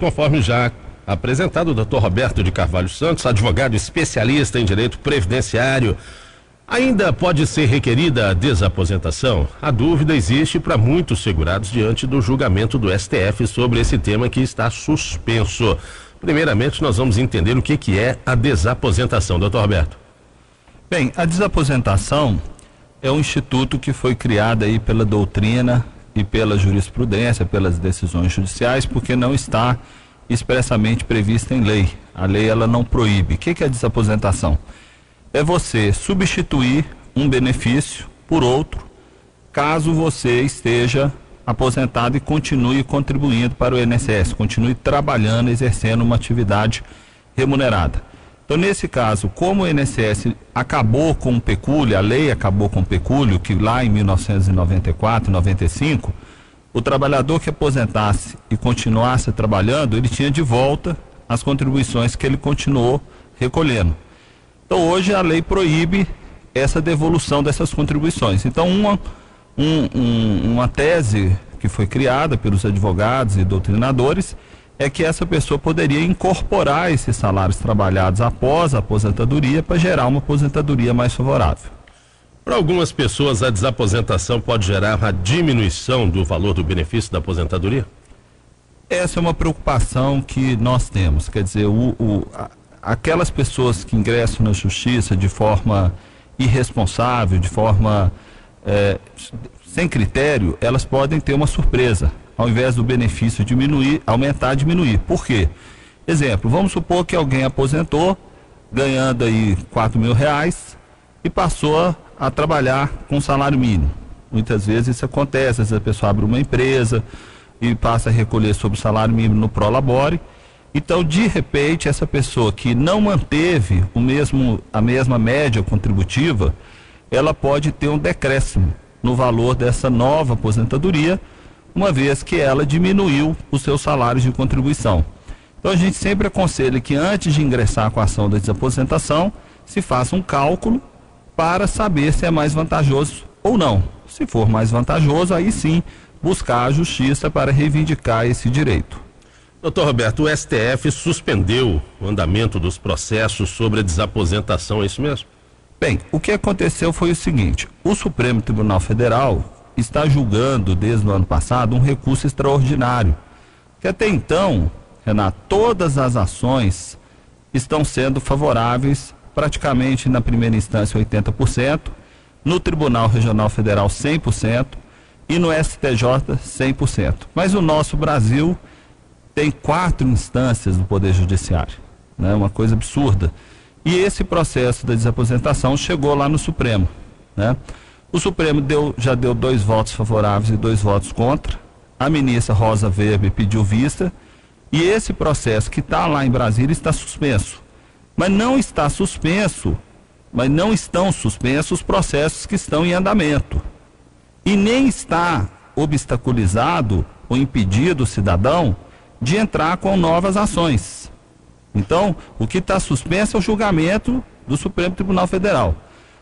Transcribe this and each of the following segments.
conforme já apresentado, o Dr. Roberto de Carvalho Santos, advogado especialista em direito previdenciário. Ainda pode ser requerida a desaposentação? A dúvida existe para muitos segurados diante do julgamento do STF sobre esse tema que está suspenso. Primeiramente, nós vamos entender o que é a desaposentação, Dr. Roberto. Bem, a desaposentação é um instituto que foi criado aí pela doutrina e pela jurisprudência, pelas decisões judiciais, porque não está expressamente prevista em lei. A lei, ela não proíbe. O que é a desaposentação? É você substituir um benefício por outro, caso você esteja aposentado e continue contribuindo para o INSS, continue trabalhando, exercendo uma atividade remunerada. Então, nesse caso, como o INSS acabou com o pecúlio, a lei acabou com o pecúlio, que lá em 1994, 95, o trabalhador que aposentasse e continuasse trabalhando, ele tinha de volta as contribuições que ele continuou recolhendo. Então, hoje a lei proíbe essa devolução dessas contribuições. Então, uma tese que foi criada pelos advogados e doutrinadores é que essa pessoa poderia incorporar esses salários trabalhados após a aposentadoria para gerar uma aposentadoria mais favorável. Para algumas pessoas, a desaposentação pode gerar uma diminuição do valor do benefício da aposentadoria? Essa é uma preocupação que nós temos. Quer dizer, aquelas pessoas que ingressam na justiça de forma irresponsável, de forma sem critério, elas podem ter uma surpresa. Ao invés do benefício diminuir, aumentar, diminuir. Por quê? Exemplo, vamos supor que alguém aposentou, ganhando aí R$4.000 e passou a trabalhar com salário mínimo. Muitas vezes isso acontece, às vezes a pessoa abre uma empresa e passa a recolher sobre o salário mínimo no Prolabore. Então, de repente, essa pessoa que não manteve a mesma média contributiva, ela pode ter um decréscimo no valor dessa nova aposentadoria, uma vez que ela diminuiu os seus salários de contribuição. Então, a gente sempre aconselha que antes de ingressar com a ação da desaposentação, se faça um cálculo para saber se é mais vantajoso ou não. Se for mais vantajoso, aí sim, buscar a justiça para reivindicar esse direito. Doutor Roberto, o STF suspendeu o andamento dos processos sobre a desaposentação, é isso mesmo? Bem, o que aconteceu foi o seguinte: o Supremo Tribunal Federal está julgando desde o ano passado um recurso extraordinário, que até então, Renato, todas as ações estão sendo favoráveis, praticamente na primeira instância 80%, no Tribunal Regional Federal 100% e no STJ 100%. Mas o nosso Brasil tem 4 instâncias do Poder Judiciário, né? Uma coisa absurda. E esse processo da desaposentação chegou lá no Supremo, né? O Supremo já deu 2 votos favoráveis e 2 votos contra. A ministra Rosa Weber pediu vista e esse processo que está lá em Brasília está suspenso. Mas não estão suspensos os processos que estão em andamento. E nem está obstaculizado ou impedido o cidadão de entrar com novas ações. Então, o que está suspenso é o julgamento do Supremo Tribunal Federal.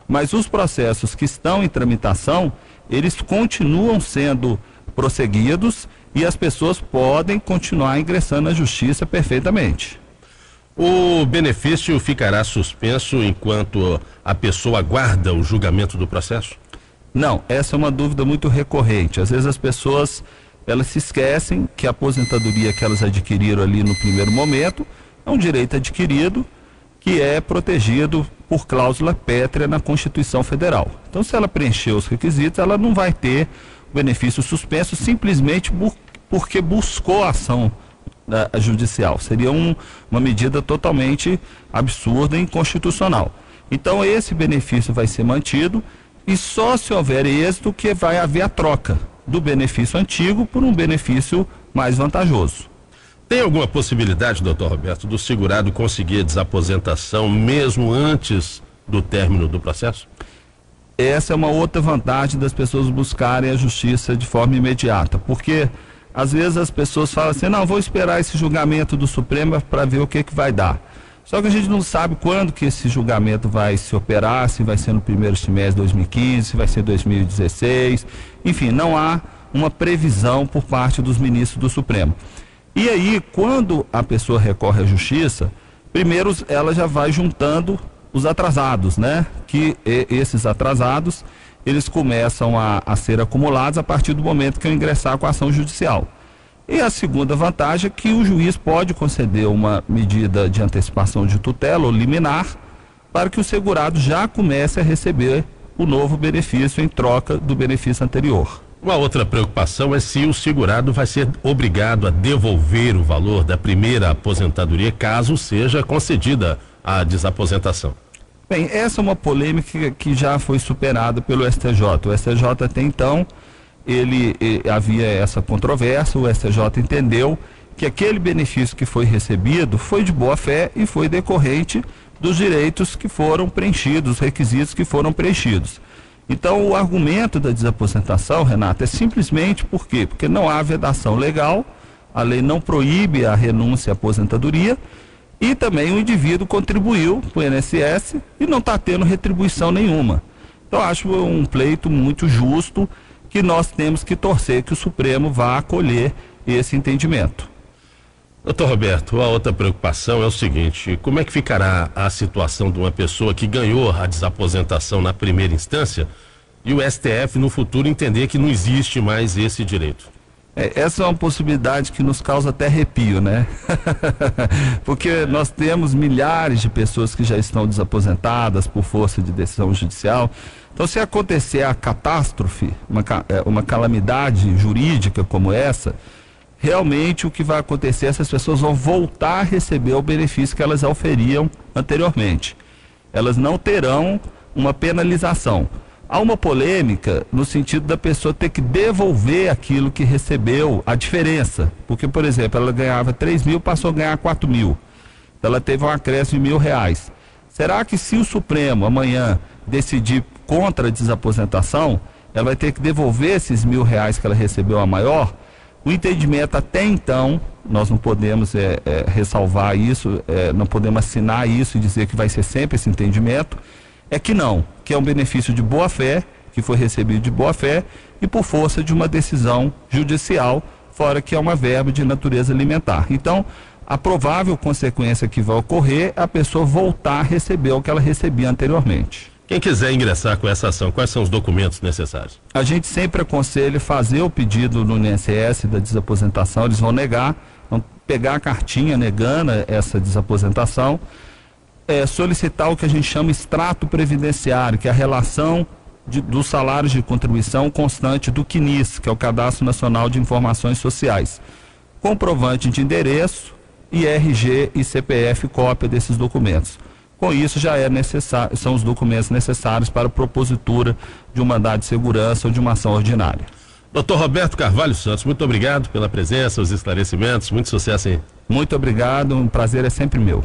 Mas os processos que estão em tramitação, eles continuam sendo prosseguidos e as pessoas podem continuar ingressando na justiça perfeitamente. O benefício ficará suspenso enquanto a pessoa aguarda o julgamento do processo? Não, essa é uma dúvida muito recorrente. Às vezes as pessoas, elas se esquecem que a aposentadoria que elas adquiriram ali no primeiro momento é um direito adquirido que é protegido por cláusula pétrea na Constituição Federal. Então, se ela preencher os requisitos, ela não vai ter o benefício suspenso simplesmente porque buscou a ação judicial. Seria uma medida totalmente absurda e inconstitucional. Então, esse benefício vai ser mantido e só se houver êxito que vai haver a troca do benefício antigo por um benefício mais vantajoso. Tem alguma possibilidade, doutor Roberto, do segurado conseguir a desaposentação mesmo antes do término do processo? Essa é uma outra vantagem das pessoas buscarem a justiça de forma imediata, porque às vezes as pessoas falam assim, não, vou esperar esse julgamento do Supremo para ver o que vai dar. Só que a gente não sabe quando que esse julgamento vai se operar, se vai ser no primeiro semestre de 2015, se vai ser 2016, enfim, não há uma previsão por parte dos ministros do Supremo. E aí, quando a pessoa recorre à justiça, primeiro ela já vai juntando os atrasados, né? Que esses atrasados, eles começam a ser acumulados a partir do momento que eu ingressar com a ação judicial. E a segunda vantagem é que o juiz pode conceder uma medida de antecipação de tutela ou liminar para que o segurado já comece a receber o novo benefício em troca do benefício anterior. Uma outra preocupação é se o segurado vai ser obrigado a devolver o valor da primeira aposentadoria caso seja concedida a desaposentação. Bem, essa é uma polêmica que já foi superada pelo STJ. O STJ até então, havia essa controvérsia, o STJ entendeu que aquele benefício que foi recebido foi de boa fé e foi decorrente dos direitos que foram preenchidos, os requisitos que foram preenchidos. Então, o argumento da desaposentação, Renato, é simplesmente por quê? Porque não há vedação legal, a lei não proíbe a renúncia à aposentadoria e também o indivíduo contribuiu para o INSS e não está tendo retribuição nenhuma. Então, acho um pleito muito justo que nós temos que torcer que o Supremo vá acolher esse entendimento. Doutor Roberto, a outra preocupação é o seguinte: como é que ficará a situação de uma pessoa que ganhou a desaposentação na primeira instância e o STF no futuro entender que não existe mais esse direito? Essa é uma possibilidade que nos causa até arrepio, né? Porque nós temos milhares de pessoas que já estão desaposentadas por força de decisão judicial. Então, se acontecer a catástrofe, uma calamidade jurídica como essa, realmente o que vai acontecer, essas pessoas vão voltar a receber o benefício que elas auferiam anteriormente. Elas não terão uma penalização. Há uma polêmica no sentido da pessoa ter que devolver aquilo que recebeu, a diferença. Porque, por exemplo, ela ganhava 3 mil, passou a ganhar 4 mil. Ela teve um acréscimo de R$1.000. Será que se o Supremo amanhã decidir contra a desaposentação, ela vai ter que devolver esses R$1.000 que ela recebeu a maior? O entendimento até então, nós não podemos ressalvar isso, não podemos assinar isso e dizer que vai ser sempre esse entendimento, é que não, que é um benefício de boa-fé, que foi recebido de boa-fé e por força de uma decisão judicial, fora que é uma verba de natureza alimentar. Então, a provável consequência que vai ocorrer é a pessoa voltar a receber o que ela recebia anteriormente. Quem quiser ingressar com essa ação, quais são os documentos necessários? A gente sempre aconselha fazer o pedido no INSS da desaposentação, eles vão negar, vão pegar a cartinha negando essa desaposentação, solicitar o que a gente chama extrato previdenciário, que é a relação dos salários de contribuição constante do CNIS, que é o Cadastro Nacional de Informações Sociais, comprovante de endereço, RG e CPF, cópia desses documentos. Com isso já são os documentos necessários para a propositura de um mandado de segurança ou de uma ação ordinária. Dr. Roberto Carvalho Santos, muito obrigado pela presença, os esclarecimentos, muito sucesso aí. Muito obrigado, um prazer é sempre meu.